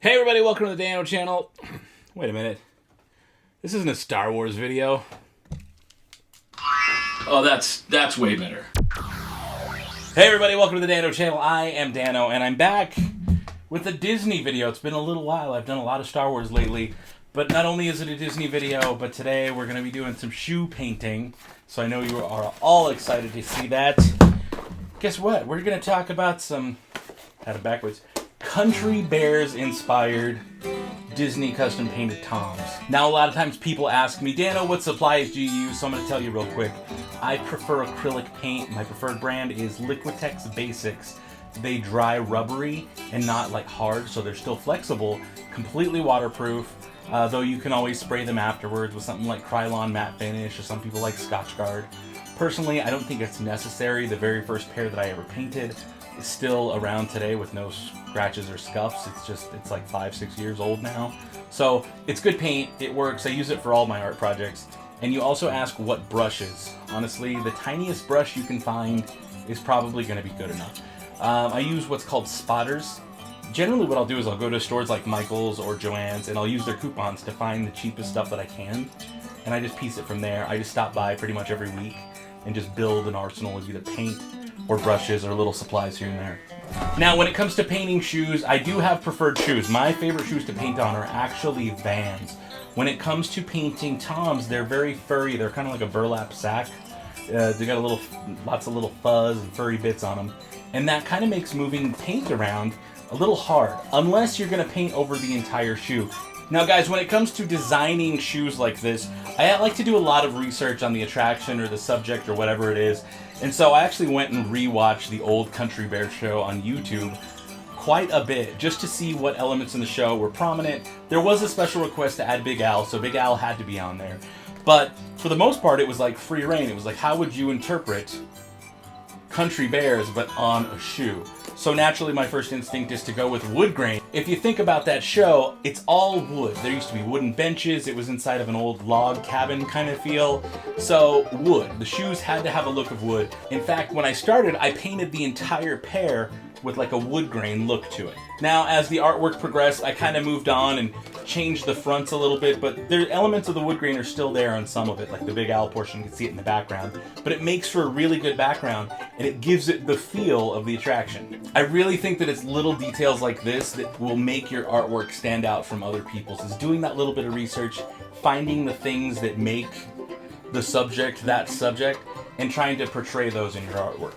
Hey everybody, welcome to the Dano channel. Wait a minute. This isn't a Star Wars video. Oh, that's way better. Hey everybody, welcome to the Dano channel. I am Dano, and I'm back with a Disney video. It's been a little while. I've done a lot of Star Wars lately, but not only is it a Disney video, but today we're going to be doing some shoe painting. So I know you are all excited to see that. Guess what? We're going to talk about some, had it backwards, Country Bears inspired Disney custom painted toms. Now a lot of times people ask me, Dano, what supplies do you use? So I'm going to tell you real quick. I prefer acrylic paint. My preferred brand is Liquitex Basics. They dry rubbery and not like hard, so they're still flexible, completely waterproof, though you can always spray them afterwards with something like Krylon matte finish, or some people like Scotchgard. Personally, I don't think it's necessary. The very first pair that I ever painted is still around today with no scratches or scuffs. It's like 5-6 years old now. So it's good paint, it works. I use it for all my art projects. And you also ask what brushes. Honestly, the tiniest brush you can find is probably going to be good enough. I use what's called spotters. Generally what I'll do is I'll go to stores like Michael's or Joann's and I'll use their coupons to find the cheapest stuff that I can. And I just piece it from there. I just stop by pretty much every week and just build an arsenal of either paint or brushes or little supplies here and there. Now when it comes to painting shoes, I do have preferred shoes. My favorite shoes to paint on are actually Vans. When it comes to painting toms, they're very furry. They're kind of like a burlap sack. They got lots of little fuzz and furry bits on them. And that kind of makes moving paint around a little hard, unless you're gonna paint over the entire shoe. Now guys, when it comes to designing shoes like this, I like to do a lot of research on the attraction or the subject or whatever it is. And so I actually went and rewatched the old Country Bear show on YouTube quite a bit, just to see what elements in the show were prominent. There was a special request to add Big Al, so Big Al had to be on there. But for the most part, it was like free reign. It was like, how would you interpret Country Bears but on a shoe? So naturally my first instinct is to go with wood grain. If you think about that show, it's all wood. There used to be wooden benches, it was inside of an old log cabin kind of feel. So wood, the shoes had to have a look of wood. In fact, when I started, I painted the entire pair with like a wood grain look to it. Now as the artwork progressed, I kind of moved on and changed the fronts a little bit, but the elements of the wood grain are still there on some of it, like the Big Al portion, you can see it in the background. But it makes for a really good background, and it gives it the feel of the attraction. I really think that it's little details like this that will make your artwork stand out from other people's. Is doing that little bit of research, finding the things that make the subject that subject, and trying to portray those in your artwork.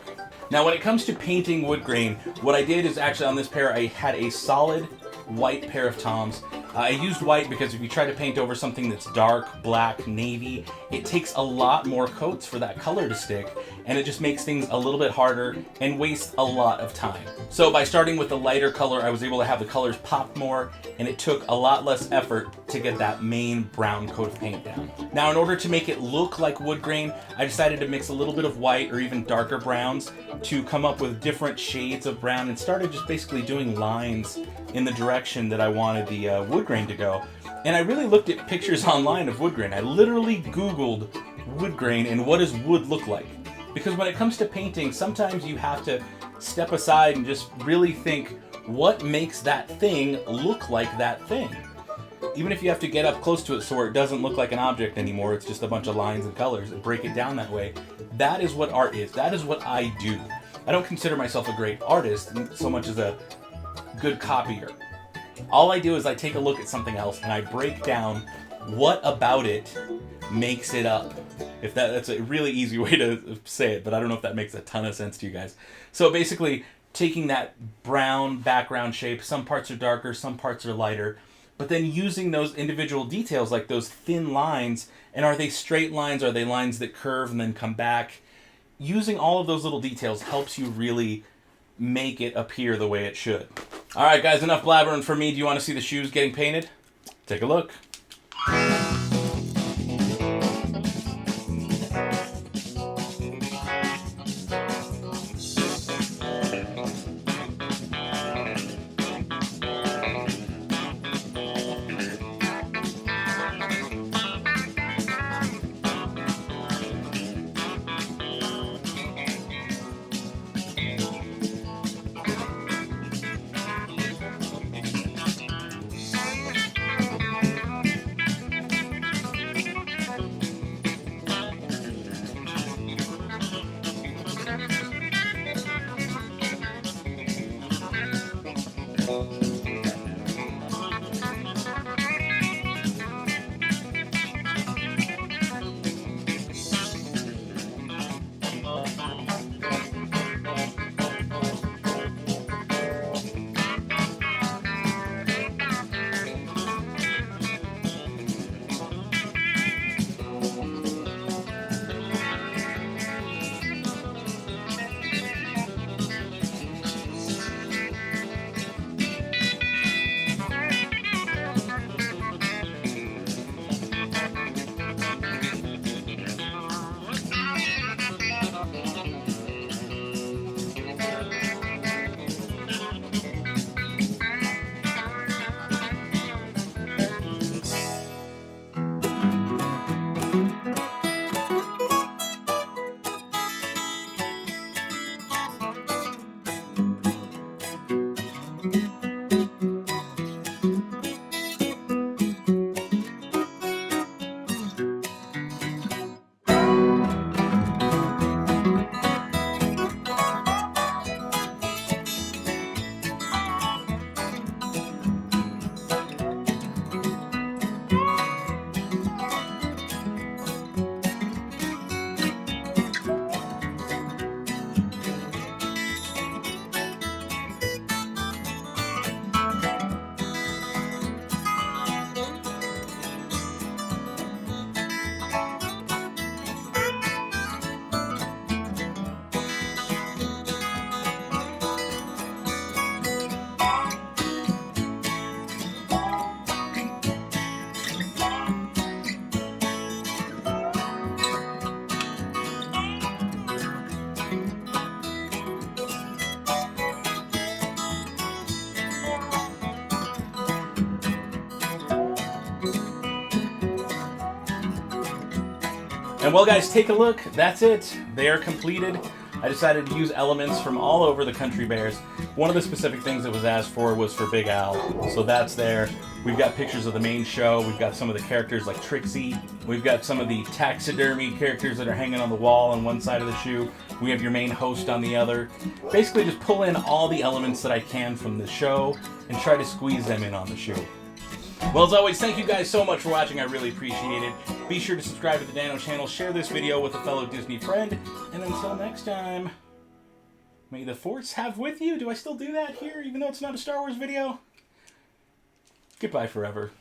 Now when it comes to painting wood grain, what I did is actually on this pair I had a solid white pair of toms. I used white because if you try to paint over something that's dark, black, navy, it takes a lot more coats for that color to stick, and it just makes things a little bit harder and wastes a lot of time. So by starting with a lighter color, I was able to have the colors pop more, and it took a lot less effort to get that main brown coat of paint down. Now in order to make it look like wood grain, I decided to mix a little bit of white or even darker browns to come up with different shades of brown, and started just basically doing lines in the direction that I wanted the wood grain to go. And I really looked at pictures online of wood grain. I literally Googled wood grain and what does wood look like? Because when it comes to painting, sometimes you have to step aside and just really think, what makes that thing look like that thing? Even if you have to get up close to it so it doesn't look like an object anymore, it's just a bunch of lines and colors, and break it down that way. That is what art is. That is what I do. I don't consider myself a great artist so much as a good copier. All I do is I take a look at something else and I break down what about it makes it up. If that's a really easy way to say it, but I don't know if that makes a ton of sense to you guys. So basically, taking that brown background shape, some parts are darker, some parts are lighter, but then using those individual details like those thin lines, and are they straight lines, are they lines that curve and then come back? Using all of those little details helps you really make it appear the way it should. Alright guys, enough blabbering for me. Do you want to see the shoes getting painted? Take a look. And well, guys, take a look. That's it. They are completed. I decided to use elements from all over the Country Bears. One of the specific things that was asked for was for Big Al, so that's there. We've got pictures of the main show. We've got some of the characters like Trixie. We've got some of the taxidermy characters that are hanging on the wall on one side of the shoe. We have your main host on the other. Basically, just pull in all the elements that I can from the show and try to squeeze them in on the shoe. Well, as always, thank you guys so much for watching. I really appreciate it. Be sure to subscribe to the Dano channel, share this video with a fellow Disney friend, and until next time, may the Force have with you. Do I still do that here, even though it's not a Star Wars video? Goodbye forever.